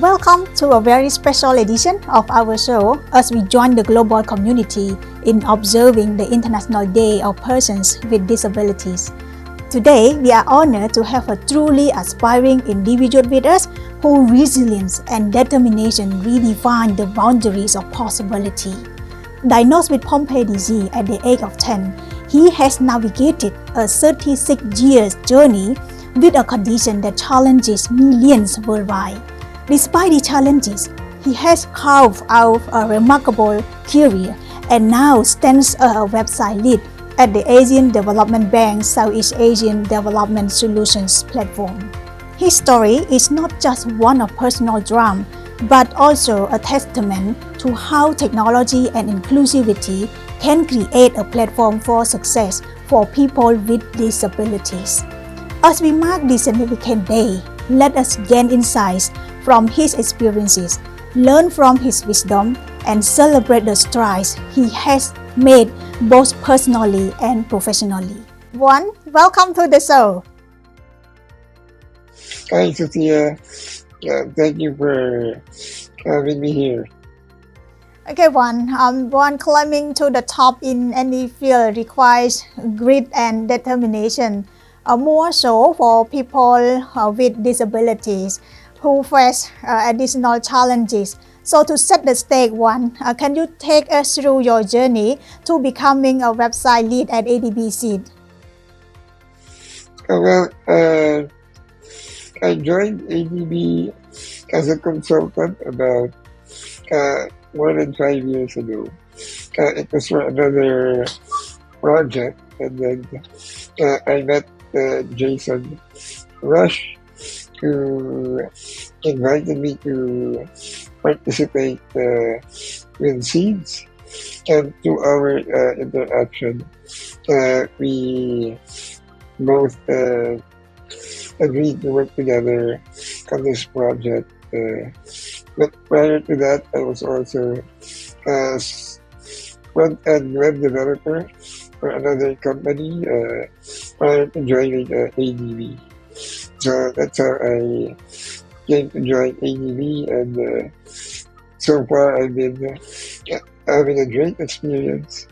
Welcome to a very special edition of our show as we join the global community in observing the International Day of Persons with Disabilities. Today, we are honored to have a truly aspiring individual with us whose resilience and determination redefine the boundaries of possibility. Diagnosed with Pompe disease at the age of 10, he has navigated a 36-year journey with a condition that challenges millions worldwide. Despite the challenges, he has carved out a remarkable career and now stands as a website lead at the Asian Development Bank Southeast Asian Development Solutions platform. His story is not just one of personal drama, but also a testament to how technology and inclusivity can create a platform for success for people with disabilities. As we mark this significant day, let us gain insights from his experiences, learn from his wisdom, and celebrate the strides he has made both personally and professionally. Juan, welcome to the show. Hi, Sophia. Thank you for having me here. Okay, Juan, climbing to the top in any field requires grit and determination, more so for people with disabilities who face additional challenges. So to set the stage, Juan, can you take us through your journey to becoming a website lead at ADB SEADS? I joined ADB as a consultant about more than 5 years ago. It was for another project, and then I met Jason Rush, who invited me to participate with SEADS, and through our interaction, we both agreed to work together on this project. But prior to that, I was also a front-end web developer for another company prior to joining ADB. So that's how I came to join ADB, and so far I've been having a great experience.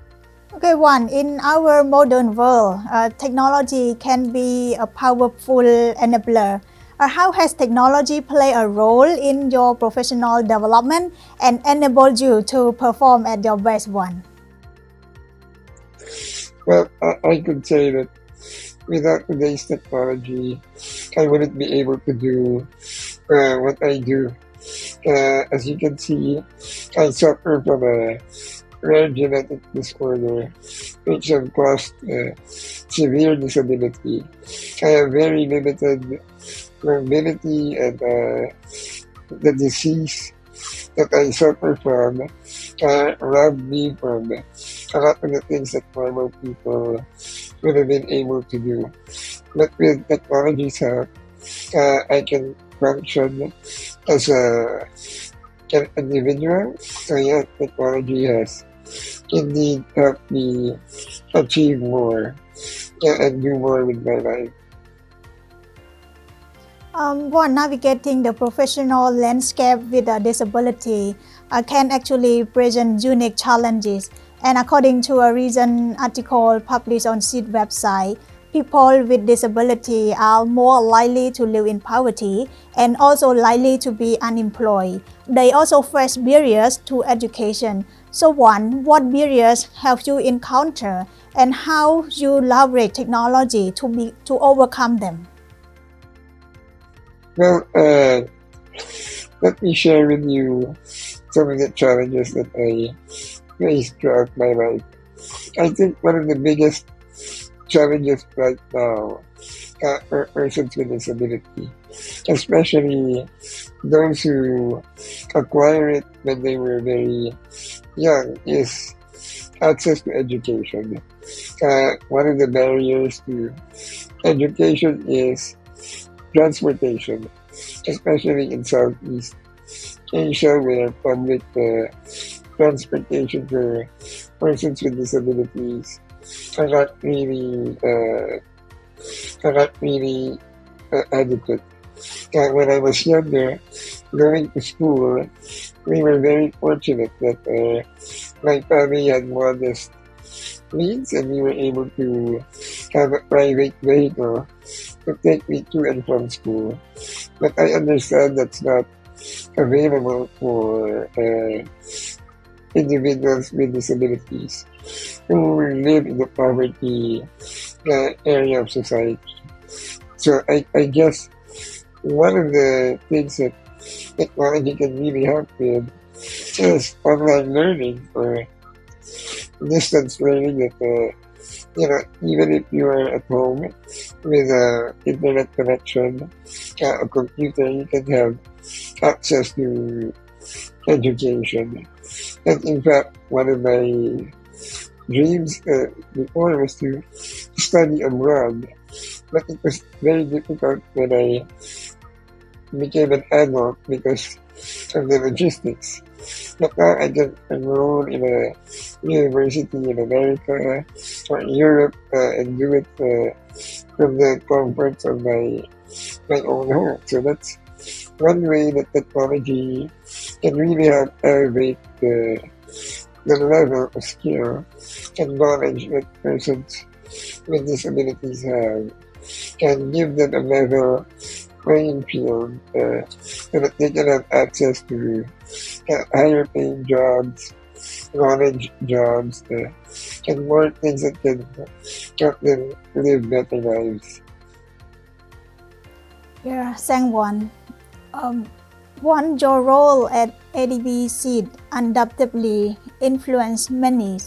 Okay, Juan, in our modern world, technology can be a powerful enabler. How has technology played a role in your professional development and enabled you to perform at your best, Juan? Well, I could say that without today's technology, I wouldn't be able to do what I do. As you can see, I suffer from a rare genetic disorder which have caused severe disability. I have very limited mobility, and the disease that I suffer from robbed me from a lot of the things that normal people would have been able to do. But with technology's help, I can function as an individual. So yeah, technology has indeed helped me achieve more and do more with my life. Juan, navigating the professional landscape with a disability can actually present unique challenges. And according to a recent article published on SEADS website, people with disability are more likely to live in poverty and also likely to be unemployed. They also face barriers to education. So Juan, what barriers have you encountered and how you leverage technology to overcome them? Well, let me share with you some of the challenges that I faced throughout my life. I think one of the biggest challenges right now for persons with disability, especially those who acquire it when they were very young, is access to education. One of the barriers to education is transportation, especially in Southeast Asia, where public transportation for persons with disabilities are not really adequate. when I was younger, going to school, we were very fortunate that my family had modest means and we were able to have a private vehicle to take me to and from school. But I understand that's not available for individuals with disabilities who live in the poverty area of society. So I guess one of the things that technology can really help with is online learning or distance learning that even if you are at home with a internet connection, a computer, you can have access to education. And in fact, one of my dreams before was to study abroad, but it was very difficult when I became an adult because of the logistics. But now I can enroll in a university in America or Europe and do it from the comforts of my own home. So that's one way that technology can really help elevate the level of skill and knowledge that persons with disabilities have, and give them a level playing field so that they can have access to higher paying jobs, knowledge jobs, and more things that can help them live better lives. Yeah, Sang Juan, your role at ADB SEAD undoubtedly influenced many.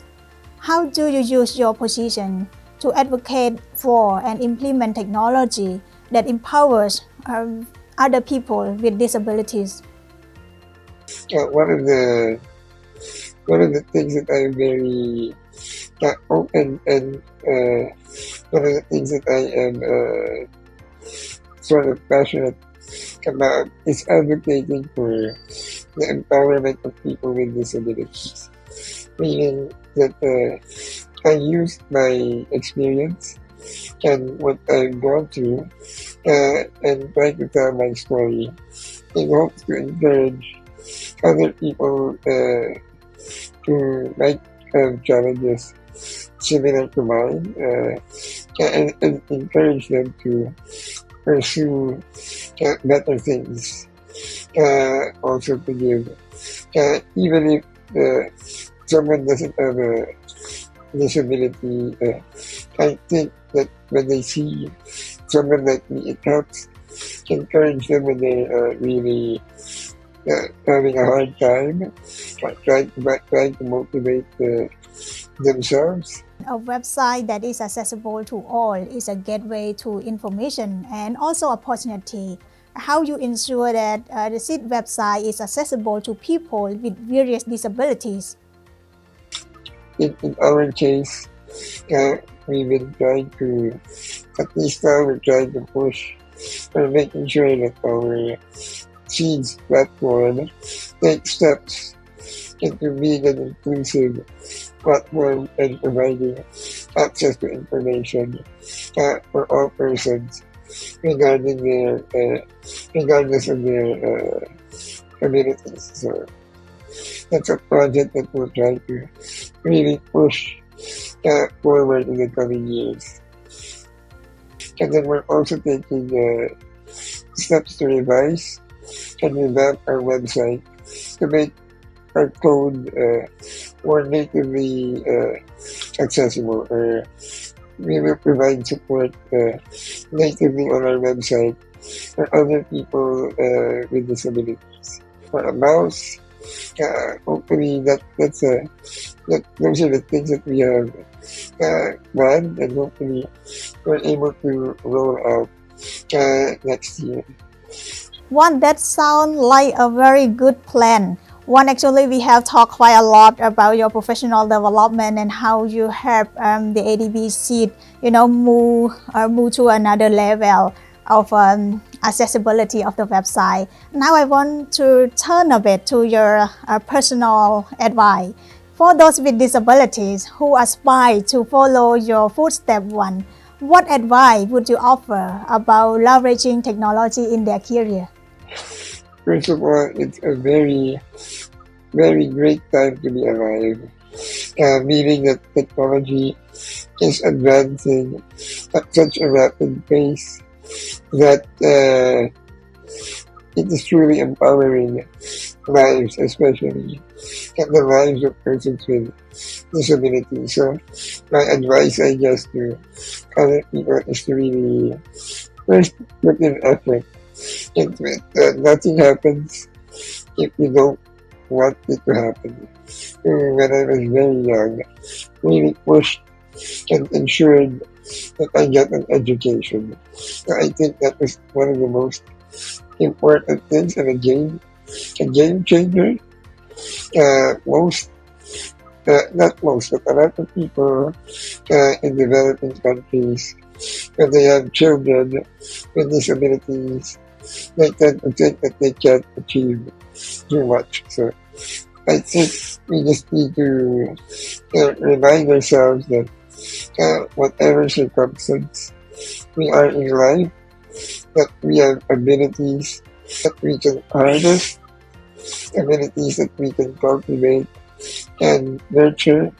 How do you use your position to advocate for and implement technology that empowers other people with disabilities? One of the things that I'm very open and one of the things that I am sort of passionate about is advocating for the empowerment of people with disabilities. Meaning that I use my experience and what I've gone through and try to tell my story in hopes to encourage other people who might have challenges similar to mine and encourage them to pursue better things. Also to give, even if someone doesn't have a disability, I think that when they see someone like me, it helps encourage them when they are really having a hard time, trying to motivate themselves. A website that is accessible to all is a gateway to information and also opportunity. How you ensure that the SEAD website is accessible to people with various disabilities? In our case, we've been trying to, at least now we're trying to push or making sure that our SEADS platform takes steps into being an inclusive platform and providing access to information for all persons regarding regardless of their communities. So that's a project that we'll try to really push forward in the coming years. And then we're also taking steps to revise and revamp our website to make our code more natively accessible, or we will provide support natively on our website for other people with disabilities. For a mouse, hopefully those are the things that we have planned, and hopefully we're able to roll out next year. One, that sounds like a very good plan. One, actually, we have talked quite a lot about your professional development and how you help the ADB SEAD, move to another level of accessibility of the website. Now I want to turn a bit to your personal advice. For those with disabilities who aspire to follow your footsteps, One, What advice would you offer about leveraging technology in their career? First of all, it's a very, very great time to be alive, meaning that technology is advancing at such a rapid pace that it is truly empowering lives, especially the lives of persons with disabilities. So my advice, I guess, to other people is to really first put in effort into it. Nothing happens if you don't want it to happen. When I was very young, really pushed and ensured that I get an education. So I think that was one of the most important things and a game changer. Most, not most, but a lot of people in developing countries, when they have children with disabilities, they tend to think that they can't achieve too much. So I think we just need to remind ourselves that whatever circumstance we are in life, that we have abilities that we can harness, abilities that we can cultivate and nurture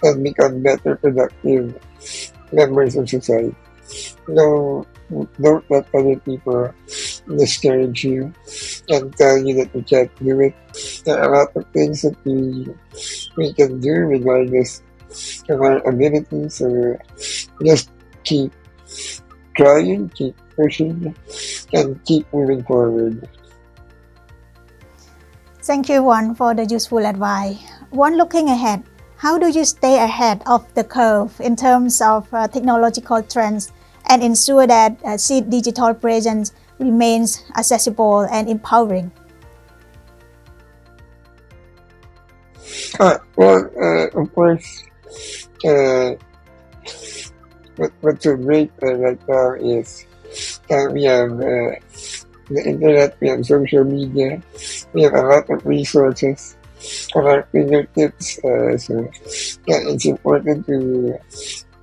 and become better productive members of society. No, don't let other people discourage you and tell you that you can't do it. There are a lot of things that we can do regardless of our abilities. So just keep trying, keep pushing, and keep moving forward. Thank you, Juan, for the useful advice. Juan, looking ahead, how do you stay ahead of the curve in terms of technological trends and ensure that SEAD digital presence remains accessible and empowering? Of course, uh, what's so great right now is we have the internet, we have social media, we have a lot of resources on our fingertips. So yeah, it's important to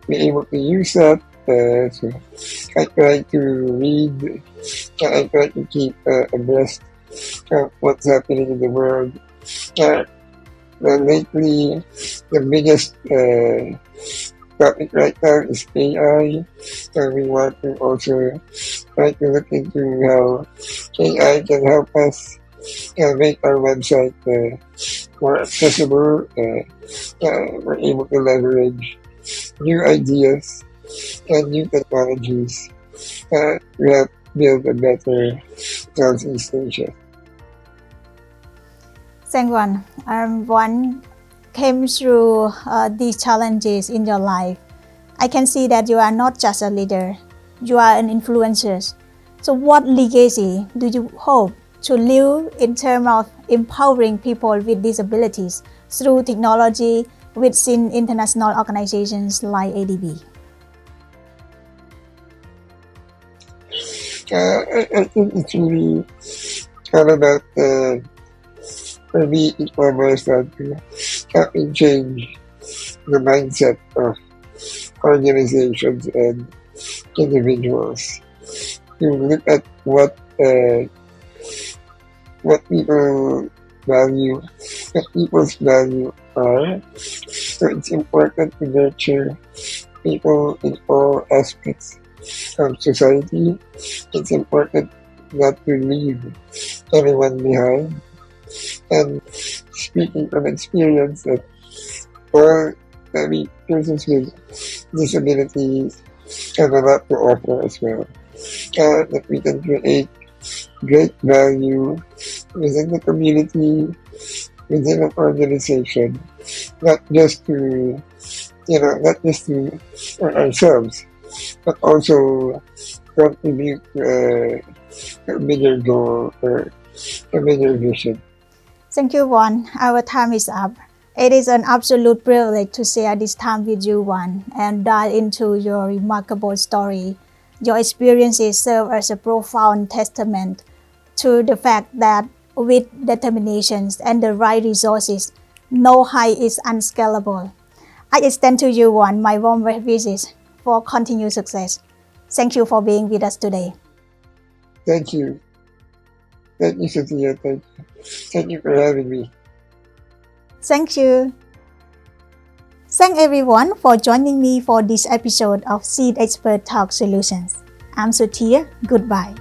be able to use that. So I try to read, I try to keep abreast of what's happening in the world. Lately, the biggest topic right now is AI. So we want to also try to look into how AI can help us make our website more accessible. We're able to leverage new ideas and new technologies to help build a better Southeast Asia. Thank Juan. Juan came through these challenges in your life. I can see that you are not just a leader, you are an influencer. So what legacy do you hope to leave in terms of empowering people with disabilities through technology within international organizations like ADB? I think it's really all about for me, it boils down to helping change the mindset of organizations and individuals to look at what people value, what people's value are. So it's important to nurture people in all aspects of society. It's important not to leave anyone behind. And speaking from experience, that persons with disabilities have a lot to offer as well. That we can create great value within the community, within an organization, not just for ourselves, but also contribute to a bigger goal or a bigger vision. Thank you, Juan. Our time is up. It is an absolute privilege to share this time with you, Juan, and dive into your remarkable story. Your experiences serve as a profound testament to the fact that with determination and the right resources, no height is unscalable. I extend to you, Juan, my warm wishes for continued success. Thank you for being with us today. Thank you. Thank you, Cynthia. Thank you. Thank you for having me. Thank you. Thank everyone for joining me for this episode of Seed Expert Talk Solutions. I'm Sutia. Goodbye.